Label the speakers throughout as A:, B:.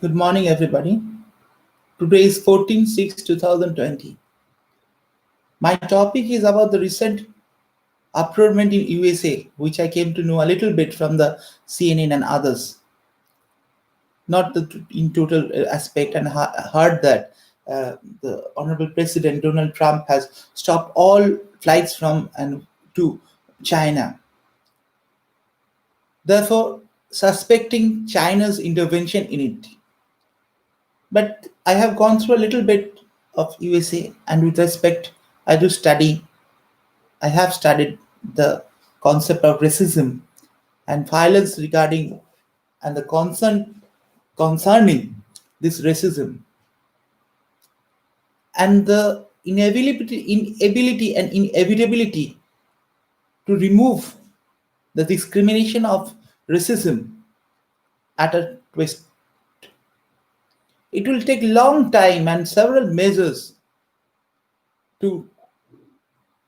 A: Good morning, everybody. Today is 14/6/2020. My topic is about the recent uproarment in USA, which I came to know a little bit from the CNN and others, not in total aspect, and heard that the Honorable President Donald Trump has stopped all flights from and to China, therefore suspecting China's intervention in it. But I have gone through a little bit of USA, and with respect, I do study. I have studied the concept of racism and violence regarding and the concern concerning this racism and the inability and inevitability to remove the discrimination of racism at a twist. It will take long time and several measures to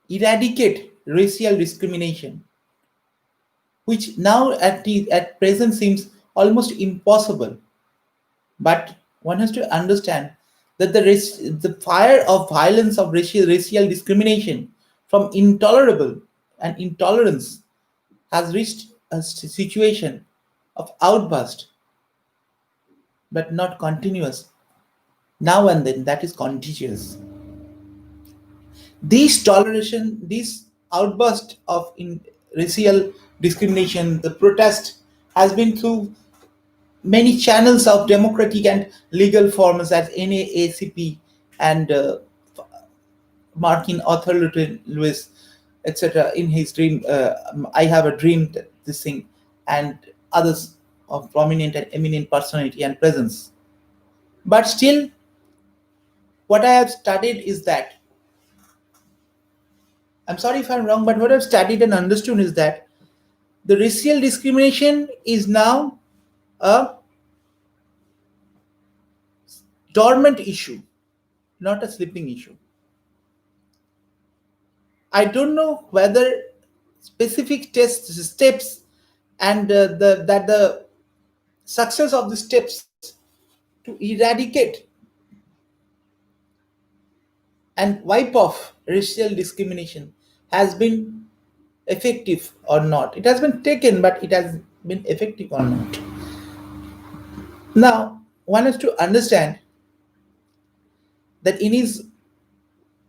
A: eradicate racial discrimination, which now at present seems almost impossible. But one has to understand that the fire of violence of racial discrimination from intolerable and intolerance has reached a situation of outburst, but not continuous. Now and then, that is contagious. This outburst of racial discrimination, the protest has been through many channels of democratic and legal forms as NAACP and Martin Luther Lewis, etc. In his dream, I have a dream that this thing, and others of prominent and eminent personality and presence. But still, what I have studied is that I'm sorry if I'm wrong, but what I've studied and understood is that the racial discrimination is now a dormant issue, not a sleeping issue. I don't know whether specific test steps and the success of the steps to eradicate and wipe off racial discrimination has been effective or not. It has been taken, but it has been effective or not. Now, one has to understand that in his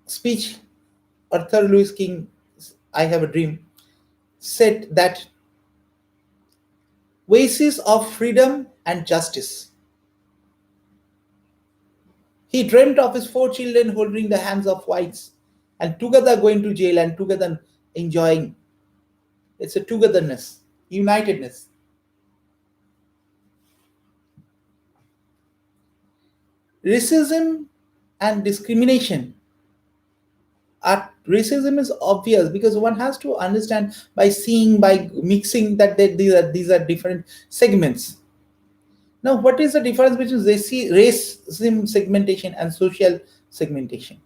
A: speech, Arthur Lewis King, I Have a Dream, said that oasis of freedom and justice. He dreamt of his four children holding the hands of whites and together going to jail and together enjoying. It's a togetherness, unitedness. Racism and discrimination. Racism is obvious because one has to understand by seeing, by mixing that these are different segments. Now, what is the difference between racism segmentation and social segmentation?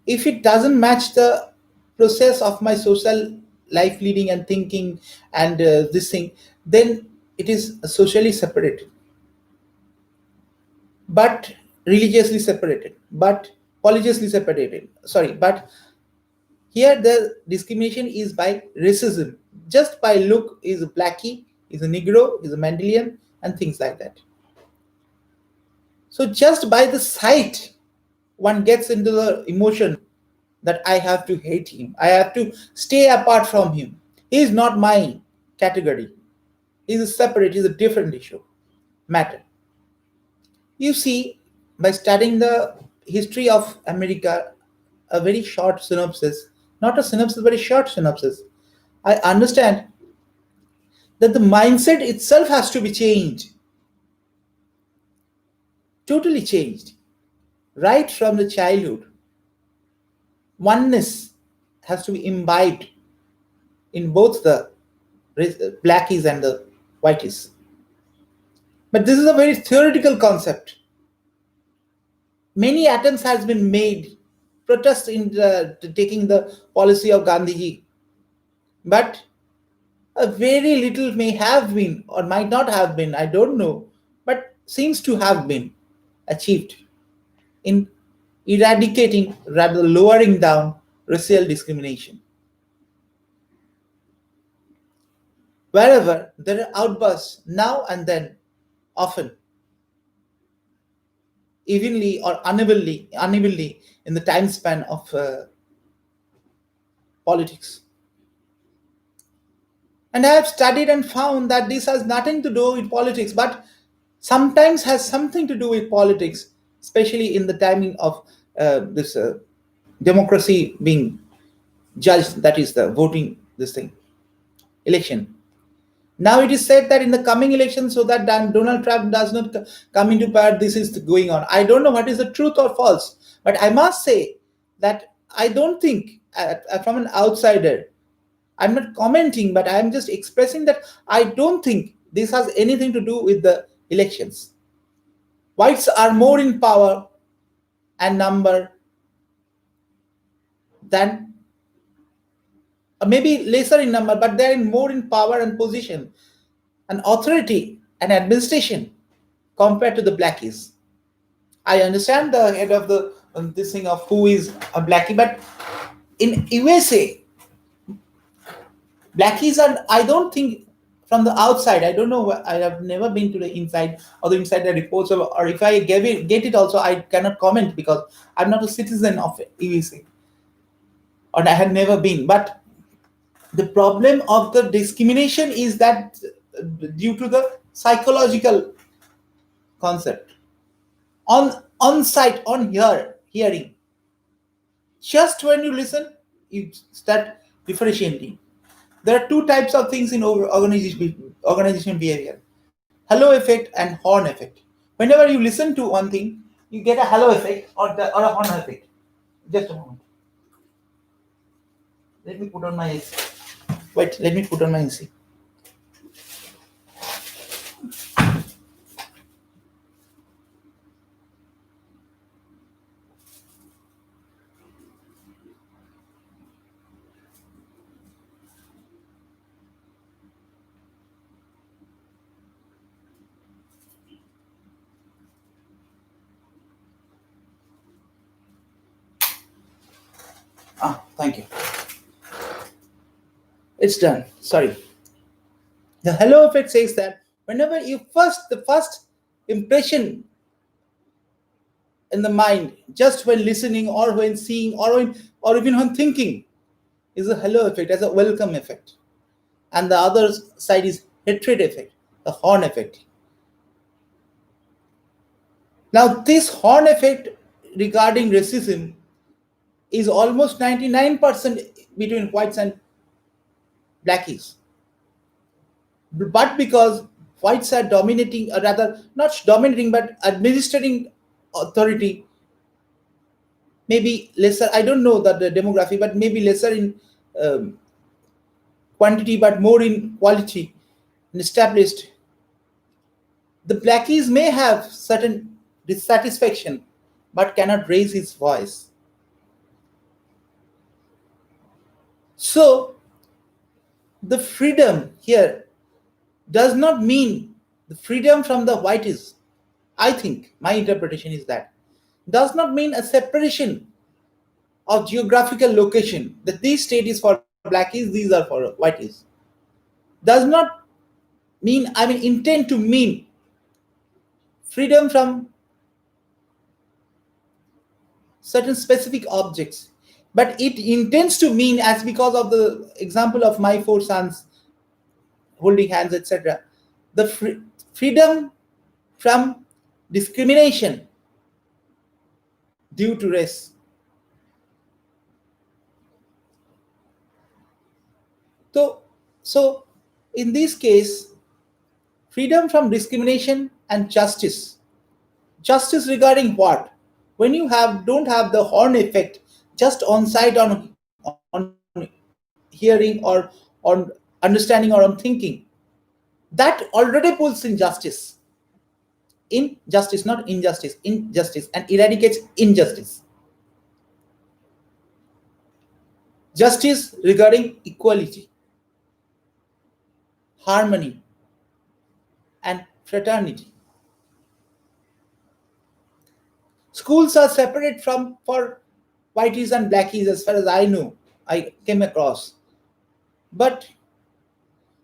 A: If it doesn't match the process of my social life leading and thinking and this thing, then it is socially separated, but religiously separated, but religiously separated. Sorry, but here the discrimination is by racism. Just by look is a blackie, is a negro, is a Mendelian, and things like that. So just by the sight, one gets into the emotion that I have to hate him. I have to stay apart from him. He is not my category. He is separate, he is a different issue, matter. You see, by studying the history of America, a very short synopsis, not a synopsis, but a short synopsis, I understand that the mindset itself has to be changed, totally changed, right from the childhood. Oneness has to be imbibed in both the blackies and the whiteys. But this is a very theoretical concept. Many attempts has been made, protest in taking the policy of Gandhiji, but A very little may have been or might not have been, I don't know, but seems to have been achieved in eradicating, rather lowering down racial discrimination. Wherever there are outbursts now and then, often evenly or unevenly in the time span of politics. And I have studied and found that this has nothing to do with politics, but sometimes has something to do with politics, especially in the timing of this democracy being judged, that is the voting, this thing, election. Now it is said that in the coming election, so that Donald Trump does not come into power, this is going on. I don't know what is the truth or false, but I must say that I don't think, from an outsider, I'm not commenting, but I'm just expressing that I don't think this has anything to do with the elections. Whites are more in power and number than, maybe lesser in number, but they're more in power and position and authority and administration compared to the blackies. I understand the head of the this thing of who is a blackie, but in USA, blackies are, I don't think, from the outside, I don't know, I have never been to the inside or the inside the reports of, or if I get it also, I cannot comment because I'm not a citizen of USA or I had never been. But the problem of the discrimination is that due to the psychological concept on site, on hearing, just when you listen, you start differentiating. There are two types of things in organization behavior: hello effect and horn effect. Whenever you listen to one thing, you get a hello effect or a horn effect. Just a moment. Let me put on my AC. Wait, let me put on my AC. Ah, thank you. It's done. Sorry. The hello effect says that whenever the first impression in the mind, just when listening or when seeing or even when thinking, is a hello effect, as a welcome effect. And the other side is hatred effect, the horn effect. Now, this horn effect regarding racism is almost 99% between whites and blackies. But because whites are dominating, or rather, not dominating, but administering authority, maybe lesser, I don't know that the demography, but maybe lesser in um, quantity, but more in quality and established, the blackies may have certain dissatisfaction, but cannot raise his voice. So, the freedom here does not mean the freedom from the whites. I think my interpretation is that does not mean a separation of geographical location, that this state is for blackies, these are for whites. Does not mean, I mean, intend to mean freedom from certain specific objects, but it intends to mean, as because of the example of my four sons holding hands, etc., the freedom from discrimination due to race. So, so in this case, freedom from discrimination and justice. Justice regarding what? When you don't have the horn effect just on site, on hearing or on understanding or on thinking, that already pulls in justice. Injustice, not injustice, injustice, and eradicates injustice. Justice regarding equality. harmony, and fraternity. Schools are separate from for whiteys and blackies as far as I know. I came across. But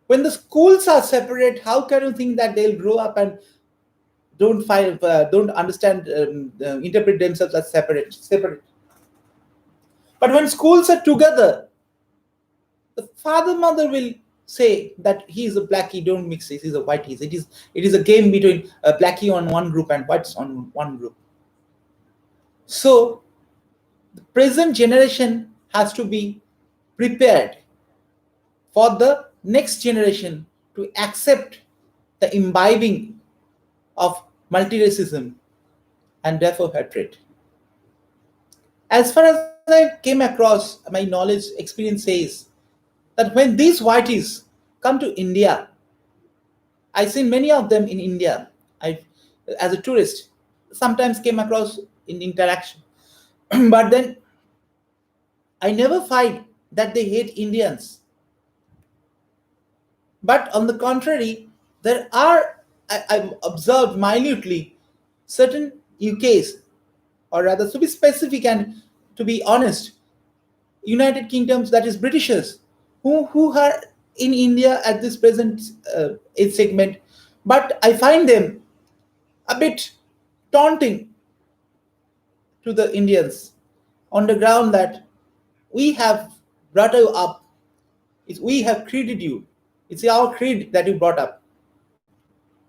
A: when the schools are separate, how can you think that they'll grow up and don't understand, interpret themselves as separate? But when schools are together, the father mother will say that he is a blackie, don't mix it, he's a whitey. It is a game between a blackie on one group and whites on one group. So the present generation has to be prepared for the next generation to accept the imbibing of multiracism and therefore hatred. As far as I came across, my knowledge experience says that when these whiteys come to India, I've seen many of them in India. I, as a tourist, sometimes came across in interaction, but then I never find that they hate Indians. But on the contrary, there are, I've observed minutely certain UKs, or rather to be specific and to be honest, United Kingdoms, that is Britishers, who are in India at this present age segment, but I find them a bit taunting to the Indians on the ground that we have brought you up, we have created you, it's our creed that you brought up,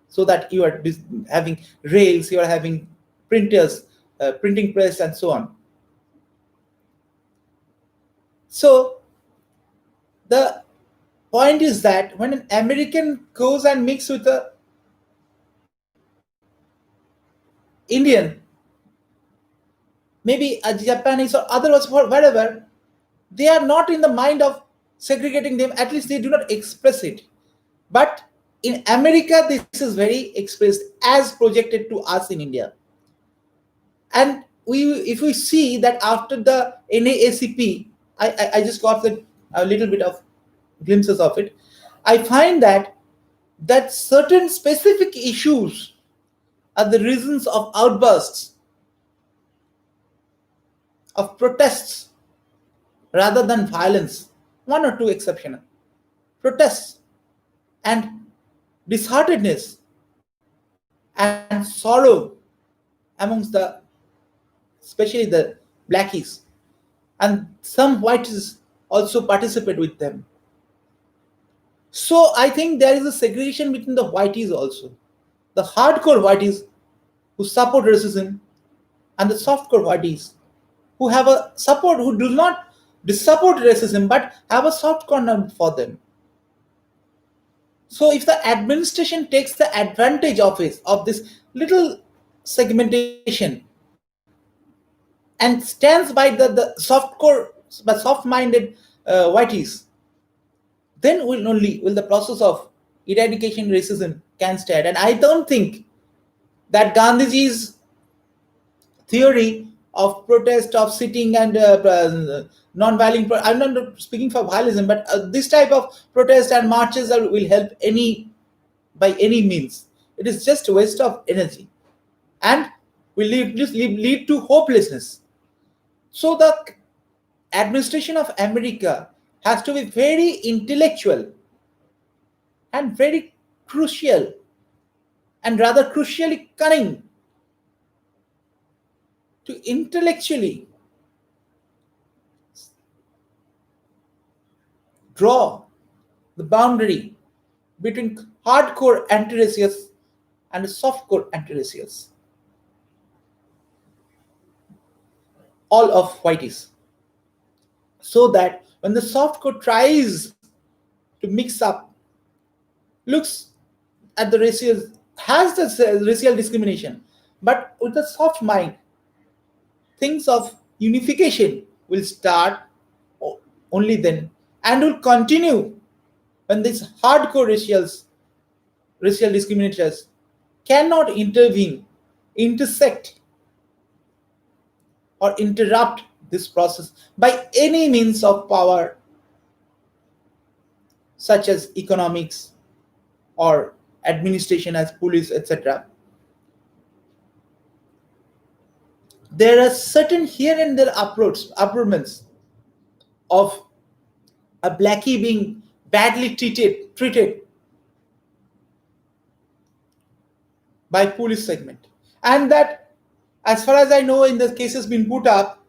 A: so that you are having rails, you are having printers, printing press, and so on. So the point is that when an American goes and mix with a Indian, maybe a Japanese or others, whatever, they are not in the mind of segregating them. At least they do not express it. But in America, this is very expressed as projected to us in India. And if we see that after the NAACP, I just got a little bit of glimpses of it. I find that certain specific issues are the reasons of outbursts, of protests, rather than violence. One or two exceptions. Protests and disheartedness and sorrow amongst the, especially the blackies, and some whites also participate with them. So I think there is a segregation between the whiteys also, the hardcore whiteys who support racism, and the softcore whiteys who have a support, who do not support racism but have a soft corner for them. So if the administration takes the advantage of it, of this little segmentation, and stands by the softcore, but soft-minded whiteys, then will the process of eradication racism can start. And I don't think that Gandhiji's theory of protest, of sitting and non-violent, I'm not speaking for violence, but this type of protest and marches will help any, by any means. It is just a waste of energy and will lead to hopelessness. So the administration of America has to be very intellectual and very crucial, and rather crucially cunning, to intellectually draw the boundary between hardcore anti-racials and softcore anti-racials, all of whiteys, so that when the softcore tries to mix up, looks at the racial, has the racial discrimination, but with a soft mind, things of unification will start only then, and will continue when these hardcore racial discriminators cannot intervene, intersect, or interrupt this process by any means of power, such as economics, or administration as police, etc., there are certain here and there upbringings of a blackie being badly treated by police segment, and that, as far as I know, in the cases been put up,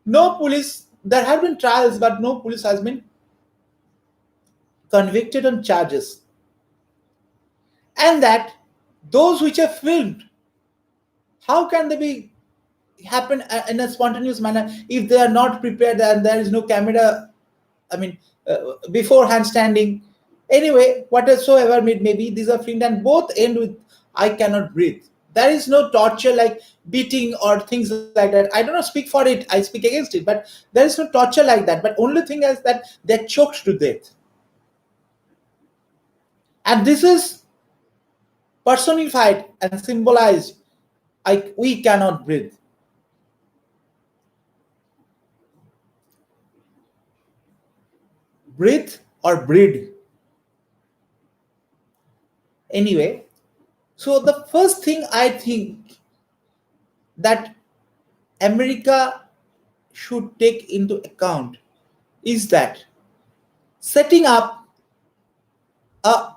A: no police, there have been trials, but no police has been convicted on charges, and that those which are filmed, how can they be happen in a spontaneous manner if they are not prepared and there is no camera, I mean, beforehand standing. Anyway, whatsoever it may be, these are filmed and both end with "I cannot breathe." There is no torture like beating or things like that. I do not speak for it, I speak against it, but there is no torture like that. But only thing is that they're choked to death. And this is personified and symbolized. We cannot breathe. Breathe or breed. Anyway, so the first thing I think that America should take into account is that setting up a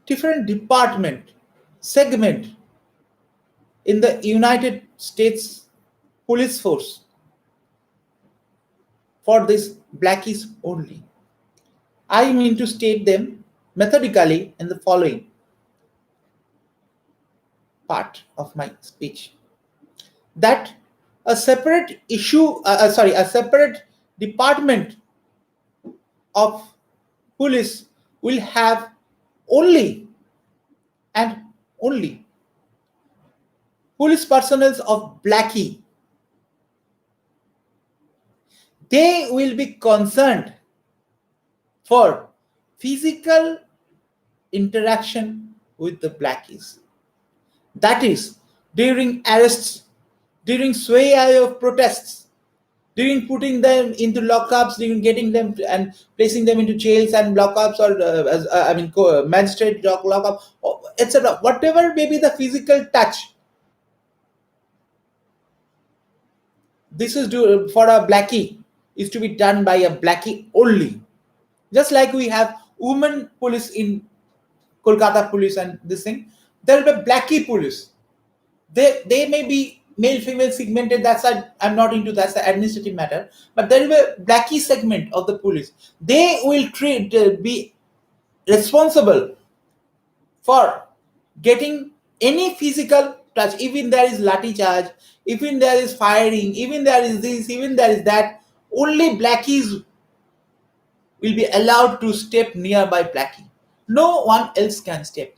A: different department segment in the United States police force for this blackies only. I mean to state them methodically in the following part of my speech, that a separate department of police will have only and only police personnel of blackie. They will be concerned for physical interaction with the blackies. That is, during arrests, during sway of protests, during putting them into lockups, during getting them and placing them into jails and lockups, or magistrate lockup, etc. Whatever may be the physical touch, this is for a blackie is to be done by a blackie only. Just like we have women police in Kolkata police and this thing, there will be blackie police. They may be male female segmented. I'm not into that's the administrative matter. But there will be a blackie segment of the police. They will be responsible for getting any physical touch. Even there is lathi charge, even there is firing, even there is this, even there is that. Only blackies will be allowed to step nearby blackie. No one else can step.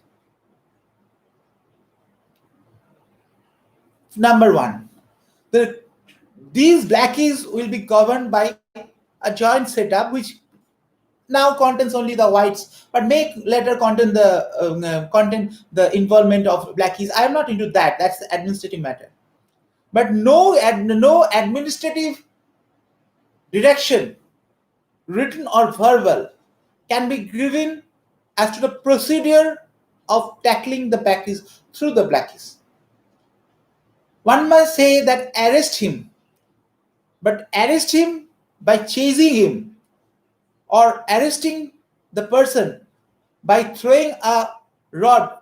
A: Number one, these blackies will be governed by a joint setup which now contains only the whites, but may later contain the involvement of blackies. I am not into that. That's the administrative matter. But no administrative direction, written or verbal, can be given as to the procedure of tackling the blackies through the blackies. One must say that arrest him, but arrest him by chasing him, or arresting the person by throwing a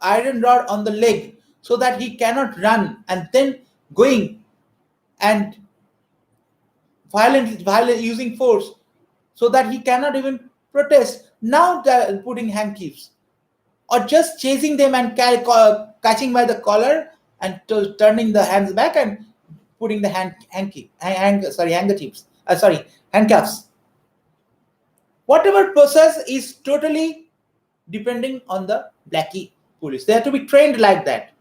A: iron rod on the leg so that he cannot run, and then going and violently using force so that he cannot even protest. Now putting handcuffs, or just chasing them and catching by the collar and turning the hands back and putting the handcuffs. Whatever process is totally depending on the blackie police. They have to be trained like that.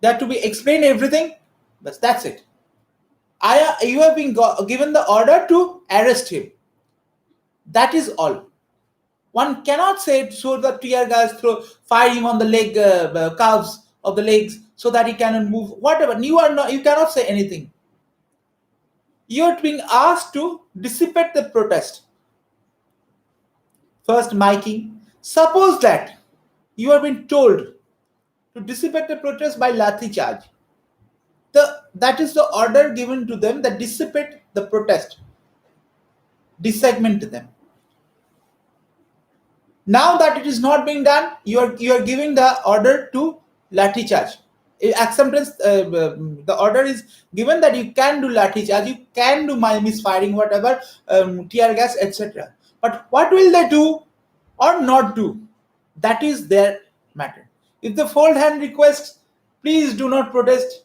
A: They have to be explained everything, but that's it. You have been given the order to arrest him. That is all. One cannot say so the tear gas fire him on the leg calves of the legs so that he cannot move. Whatever, you cannot say anything. You are being asked to dissipate the protest. First miking, Suppose that you have been told to dissipate the protest by lathi charge. That is the order given to them, that dissipate the protest, desegment them. Now that it is not being done, you are giving the order to lathi charge. Acceptance, the order is given that you can do lathi charge, you can do misfiring, whatever, tear gas, etc. But what will they do or not do? That is their matter. If the fold hand requests, please do not protest,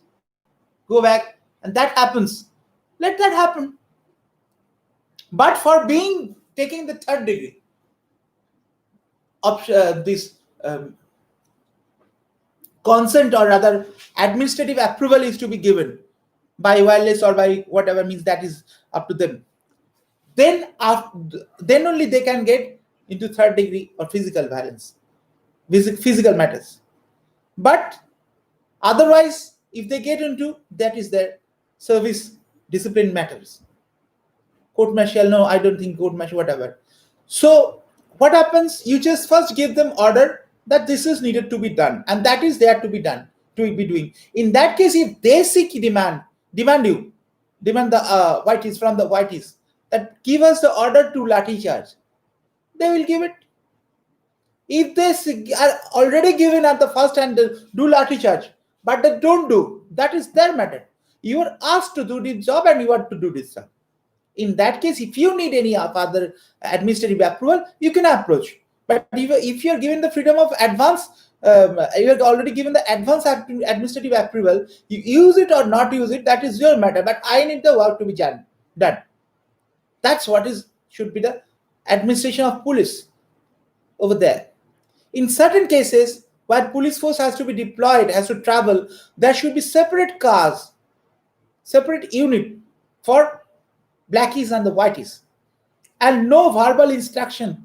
A: go back, and that happens, let that happen. But for being taking the third degree, this consent, or rather administrative approval, is to be given by wireless or by whatever means, that is up to them. Then then only they can get into third degree or physical violence, physical matters. But otherwise, if they get into, that is their service discipline matters. Court martial, no, I don't think court martial, whatever. So what happens? You just first give them order that this is needed to be done, and that is there to be done, to be doing. In that case, if they seek demand the whiteys, from the whiteys, that give us the order to lathi charge, they will give it. If they are already given at the first hand, do lathi charge, but they don't do, that is their matter. You are asked to do this job and you are to do this job. In that case, if you need any further administrative approval, you can approach. But if you are given the freedom of advance, you are already given the advance administrative approval, you use it or not use it, that is your matter. But I need the work to be done. That's what should be the administration of police over there. In certain cases where police force has to be deployed, has to travel, there should be separate cars, separate unit for blackies and the whiteys, and no verbal instruction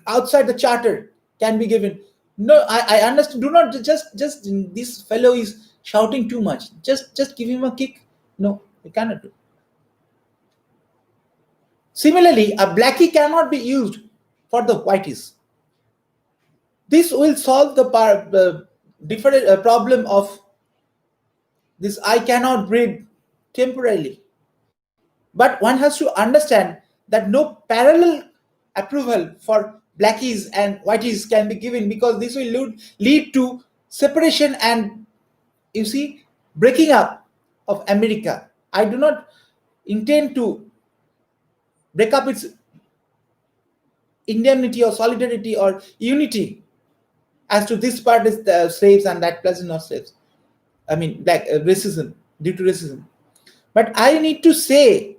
A: outside the charter can be given. No, I understand. Do not just this fellow is shouting too much. Just give him a kick. No, you cannot do. Similarly, a blackie cannot be used for the whiteys. This will solve the different problem of this I cannot breathe temporarily. But one has to understand that no parallel approval for blackies and whiteys can be given, because this will lead to separation and, you see, breaking up of America. I do not intend to break up its indemnity or solidarity or unity as to this part is the slaves and that part is not slaves. I mean, black racism, due to racism. But I need to say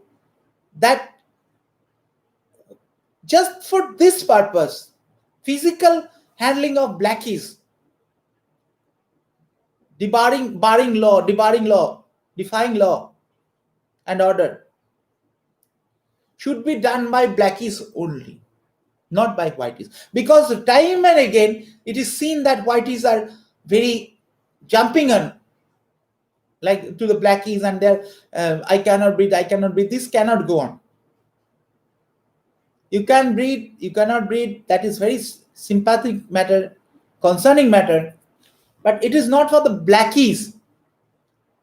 A: that just for this purpose, physical handling of blackies, defying law and order, should be done by blackies only, not by whiteys. Because time and again, it is seen that whiteys are very jumping on, like, to the blackies, and they're, I cannot breathe, this cannot go on. You can breathe, you cannot breathe, that is very sympathetic matter, concerning matter, but it is not for the blackies.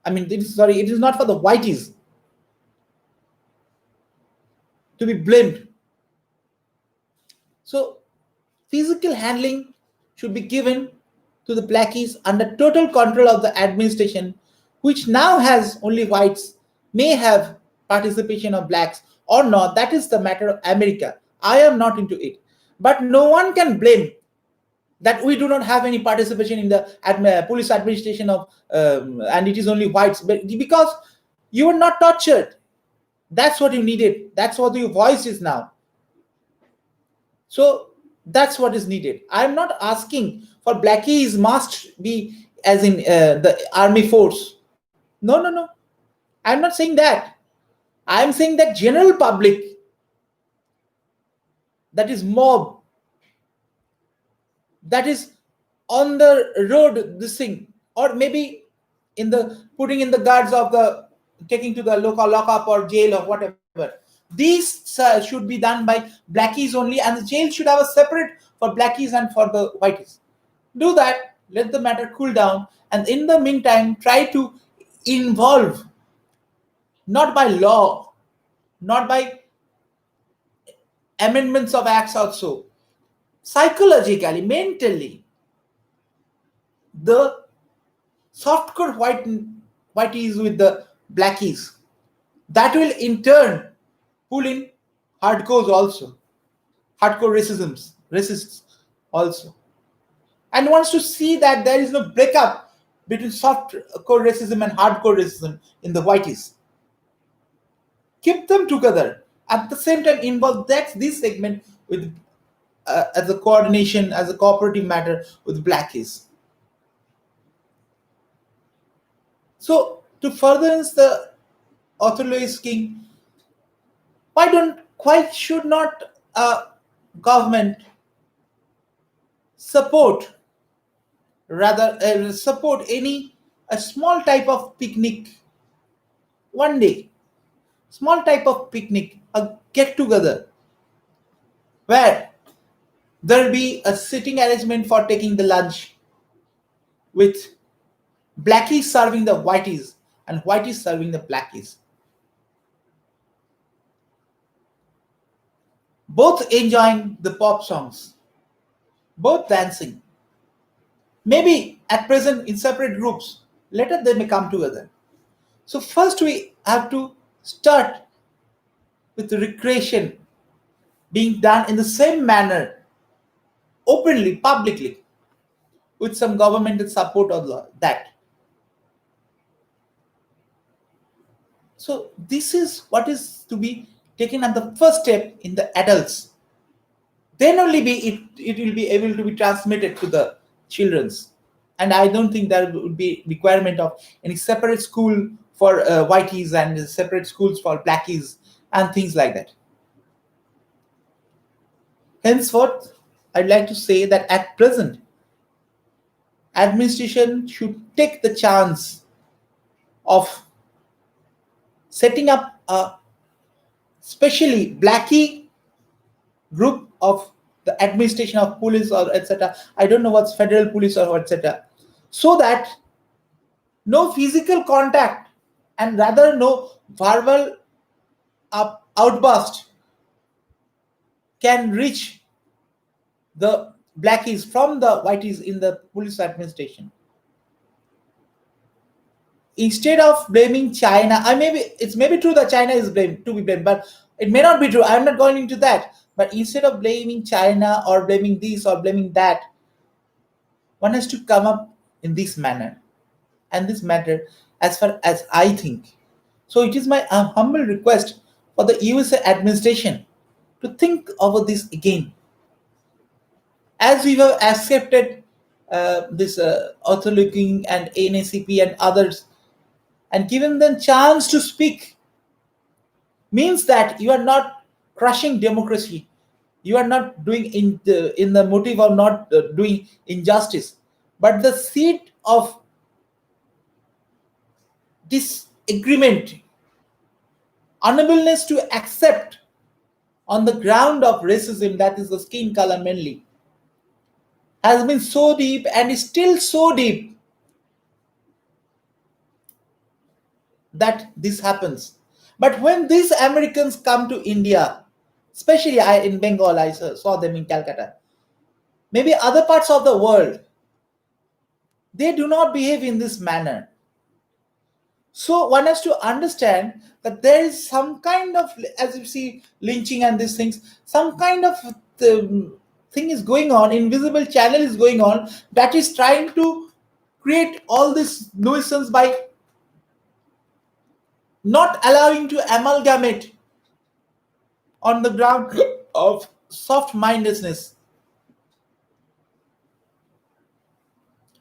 A: I mean, it is not for the whiteys to be blamed. So physical handling should be given to the blackies under total control of the administration, which now has only whites, may have participation of blacks or not. That is the matter of America. I am not into it. But no one can blame that we do not have any participation in the police administration of, and it is only whites, but because you were not tortured. That's what you needed. That's what your voice is now. So that's what is needed. I'm not asking for blackies must be as in the army force. No. I'm not saying that. I'm saying that general public, that is mob, that is on the road, this thing, or maybe in the putting in the guards of the taking to the local lockup or jail or whatever. These should be done by blackies only, and the jail should have a separate for blackies and for the whiteys. Do that, let the matter cool down, and in the meantime, try to involve, not by law, not by amendments of acts also, psychologically, mentally, the softcore whiteys with the blackies. That will in turn pull in hardcores also, hardcore racists also, and wants to see that there is no breakup between softcore racism and hardcore racism in the whiteys. Keep them together. At the same time, involve this segment with as a coordination, as a cooperative matter with blackies. So to furtherance the authorized king, why should not a government support, rather support any a small type of picnic one day, small type of picnic, a get together where there will be a sitting arrangement for taking the lunch with blackies serving the whiteys and whiteys serving the blackies, both enjoying the pop songs, both dancing, maybe at present in separate groups, later they may come together. So first we have to start with the recreation being done in the same manner, openly, publicly, with some governmental support of that. So this is what is to be taken as the first step in the adults. Then only it will be able to be transmitted to the children's. And I don't think there would be requirement of any separate school for whiteys and separate schools for blackies and things like that. Henceforth, I'd like to say that at present, administration should take the chance of setting up a specially blackie group of the administration of police or etc. I don't know what's federal police or etc. So that no physical contact and rather no verbal outburst can reach the blackies from the whiteys in the police administration. Instead of blaming China, I maybe it's maybe true that China is blamed to be blamed, but it may not be true. I'm not going into that. But instead of blaming China or blaming this or blaming that, one has to come up in this manner and this matter as far as I think. So it is my humble request for the USA administration to think over this again. As we have accepted this author looking and NACP and others and given them chance to speak, means that you are not crushing democracy. You are not doing in the motive of not doing injustice, but the seed of disagreement, unableness to accept on the ground of racism, that is the skin color mainly, has been so deep and is still so deep that this happens. But when these Americans come to India, especially in Bengal, I saw them in Calcutta, maybe other parts of the world, they do not behave in this manner. So one has to understand that there is some kind of, as you see, lynching and these things, some kind of thing is going on, invisible channel is going on that is trying to create all this nuisance by not allowing to amalgamate on the ground of soft mindedness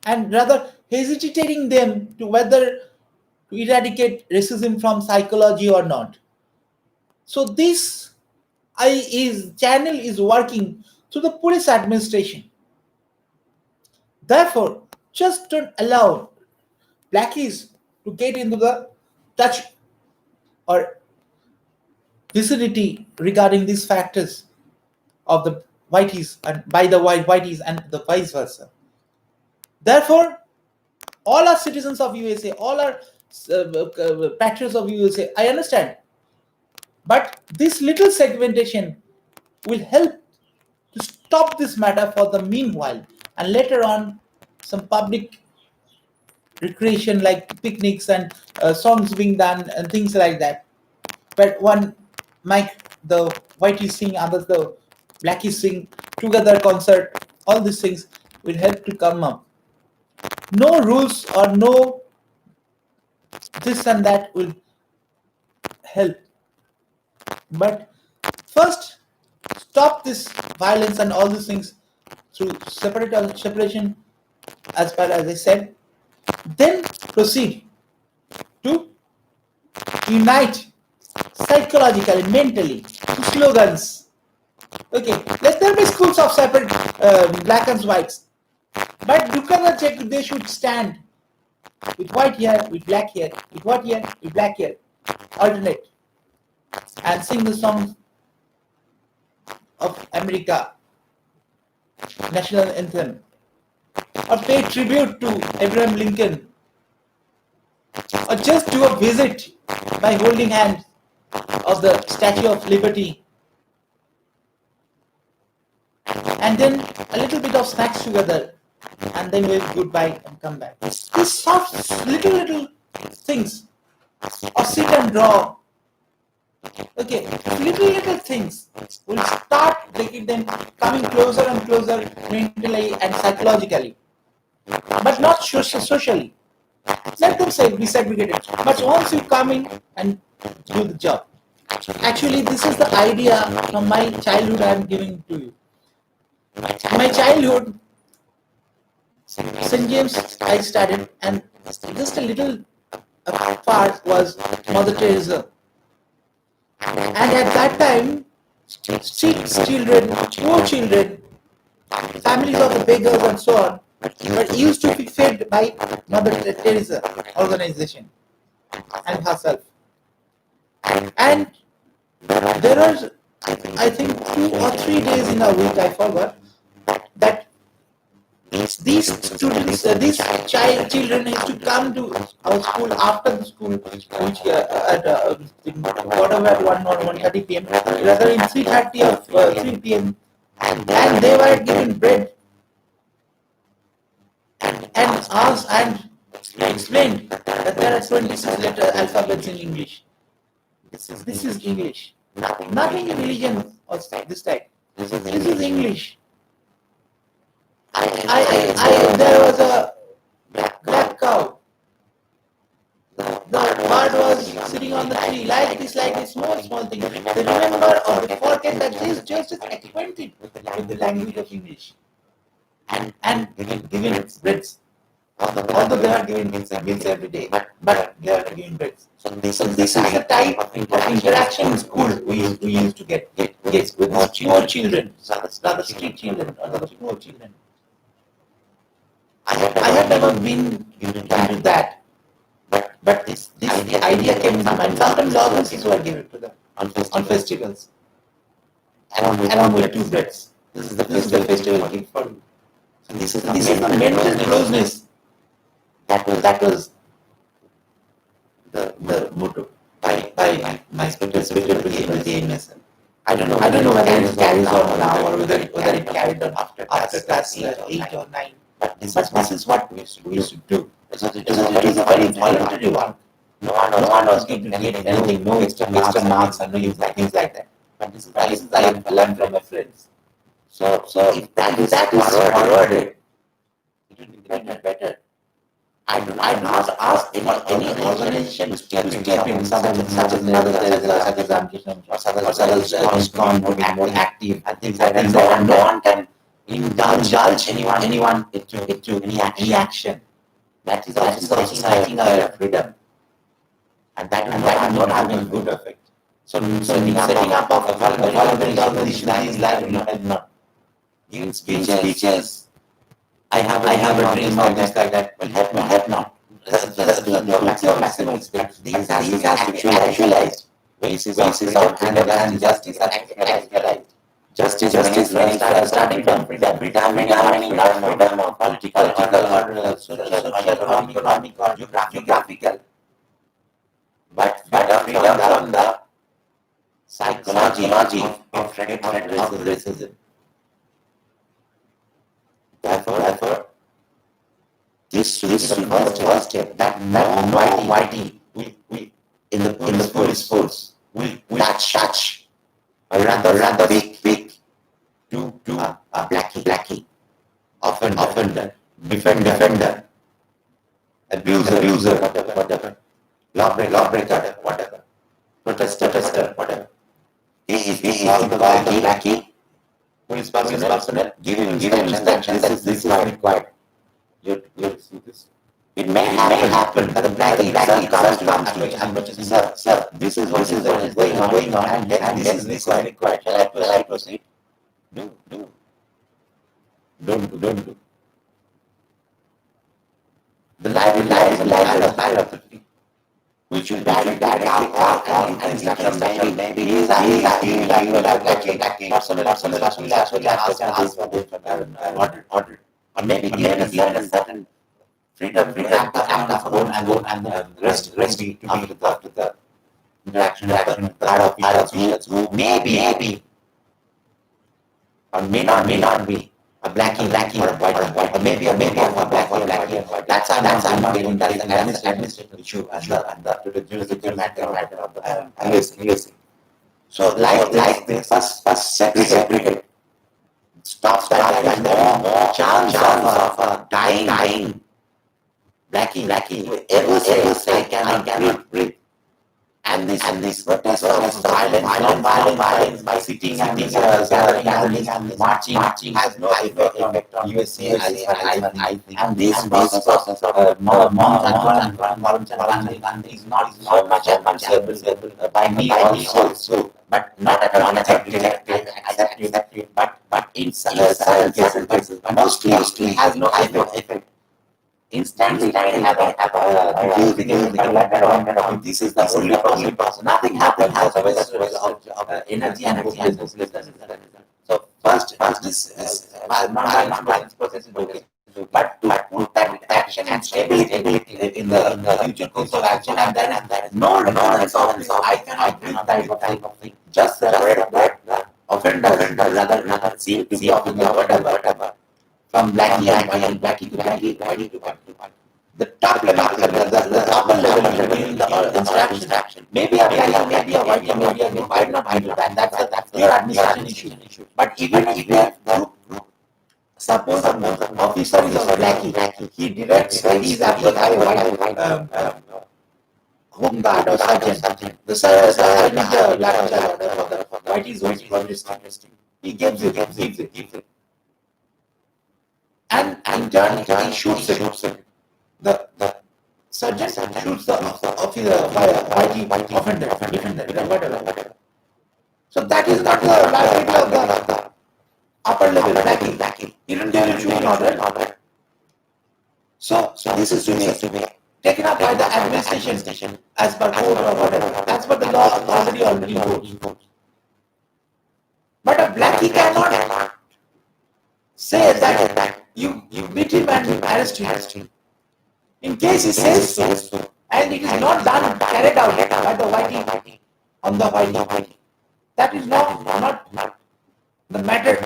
A: and rather hesitating them to whether to eradicate racism from psychology or not. So this channel is working through the police administration. Therefore, just don't allow blackies to get into the touch or vicinity regarding these factors of the whiteys and by the whiteys and the vice versa. Therefore, all are citizens of USA, all are patriots of USA. I understand, but this little segmentation will help to stop this matter for the meanwhile, and later on, some public recreation like picnics and songs being done and things like that. But one mic, the whitey sing, others the blackie sing together concert. All these things will help to come up. No rules or no this and that will help. But first, stop this violence and all these things through separation, as far as I said. Then proceed to unite psychologically, mentally, to slogans. Okay, let there be schools of separate black and whites. But Dukana check they should stand with white here, with black here, with white here, with black here, alternate, and sing the songs of America, national anthem, or pay tribute to Abraham Lincoln, or just do a visit by holding hands of the Statue of Liberty, and then a little bit of snacks together, and then wave goodbye and come back. These soft little things, or sit and draw. Okay, little things will start making them coming closer and closer mentally and psychologically, but not socially. Let them say be segregated. But once you come in and do the job, actually this is the idea from my childhood I am giving to you. In my childhood, St. James I studied, and just a little part was Mother Teresa. And at that time, street children, poor children, families of the beggars and so on, were used to be fed by Mother Teresa organization and herself. And there are, I think, 2 or 3 days in a week, I forgot, that these students, these children used to come to our school after the school, which at whatever at 1 or 1:30 p.m., rather in 3:30 or 3 p.m., and they were given bread and asked and explained that there are 26 letter alphabets in English. This is English. Nothing in religion or this type. This is English. There was a black cow. The bird was sitting on the tree like this small thing. They remember or they forget that this just is acquainted with the language of English and given breads. Although they are given meals every day, but they are given breads. So this is the type of interaction in school we used to get with small children, rather street children or the poor children. I have never been into that, but this the idea came into mind. Sometimes organs were given to them on festivals, along with 2 breads. This is the festival gift for you. So this is the mental closeness. That was the motto by my spiritual being. I don't know whether it carries on now or whether it carried on after class 8 or 9. But this is what we used to do. Because it is a very voluntary one. No one was getting anything, no extra marks and no things like that. But this is I learned from my friends. So if that is forwarded, it will be better. I do not ask any organization to step in such as Mother Teresa, such as Ramkishan, or such as ISKCON to be more active and things like that. No one can indulge anyone into any action. That is also citing our freedom, and that will not have a good effect. So setting up of a vulnerable organization is not giving speeches. I have a dream of this like that. Will help not. That's the maximum experience. These has to be actualized. Basis of freedom and justice are actualized.
B: Justice means starting from freedom, determining not freedom of political or social or economic or geographical, but freedom from the psychology of racism. Therefore, this should be the first step that no whitey we in the police force will touch or rather speak to a blackie offender, defender, abuser, whatever, lawbreaker, whatever, protester, whatever. He is called the blackie police personnel, give him instructions that this is required. You see this. It may happen that the blackie comes to approaches him. Sir, this is what is going on, and this is required. Shall I proceed? Do, do. Don't do. The library of the tree, which will directly call and instructions maybe he is like personal ask for this order. Or maybe given a certain freedom to act of own and rest to be after the interaction of the other officials who maybe or may not be a blackie or a white or maybe a blackie and white. That's I'm not getting that is an administrative issue and the jurisdiction matter of the USC. So like this first segregate. Stop that. There is no chance of dying blackie ever say I cannot breathe. And this protest of violence by sitting and gathering and marching has no effect on USA I think. And this process of voluntary is not so much advisable by me also, but not at all accept it, but in certain cases, mostly has no effect. Instantly have this is the only process. Nothing happens as a result of energy and hopelessness. So first this non-violence process is okay. But to put that action and stability in the future course of action and then no I cannot do type of thing. Just separate that offender rather seem to be offender whatever. From blackie to whitey to white. The top level, the upper level giving the instruction. Maybe a blackie, maybe a whitey, maybe a might not handle that. That's your administration issue. But even if the suppose an officer is a blackie, he directs he's after a home guard or sergeant. The sergeant the black white is interesting. He gives it. And he shoots it. The sergeant shoots the officer by a whitey offender, whatever. So that is not the liability of the upper level blackie. He didn't give him shooting order. So this is to be taken up by the administration as per code or whatever. As per the law already imposed. But a blackie cannot say that you beat him and arrest him. In case he says so, and it is not carried out by the whitey on the whitey, that is not the matter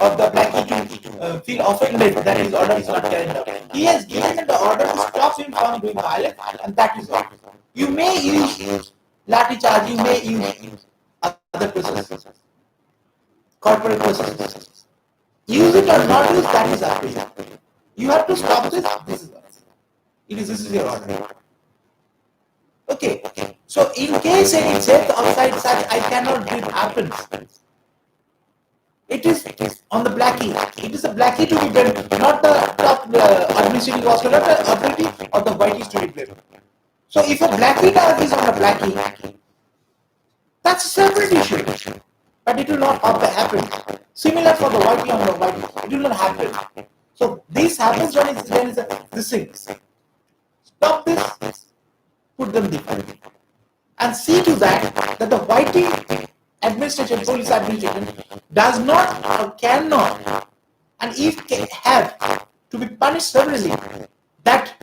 B: of the blackie to feel offended that his order is not carried out. He has given the order to stop him from doing violence, and that is all. You may use lathi charge, you may use other processes, corporate processes. Use it or not use, that is up to you. You have to stop this. This is your order. Okay. So in case any death outside such I cannot breathe happens, it is on the blackie. It is the blackie to be blamed, not the top administrative authority or the whitey to be blamed. So if a blackie does this on a blackie, that's a separate issue. But it will not happen. Similar for the whitey on the whitey, it will not happen. So this happens when there is this thing. Stop this, put them differently. And see to that the whitey
A: administration, police administration does not or cannot, and if have to be punished severely, that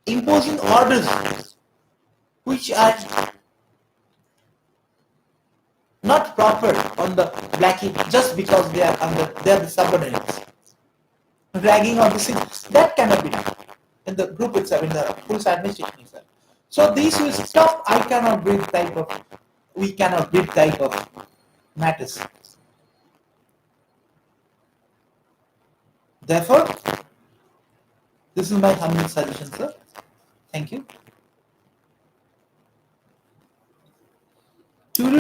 A: imposing orders which are not proper on the blackie just because they are the subordinates, dragging on the scene, that cannot be done in the group itself, in the police administration itself. So these will stop I cannot breathe type of, we cannot breathe type of matters. Therefore, this is my humble suggestion, sir. Thank you.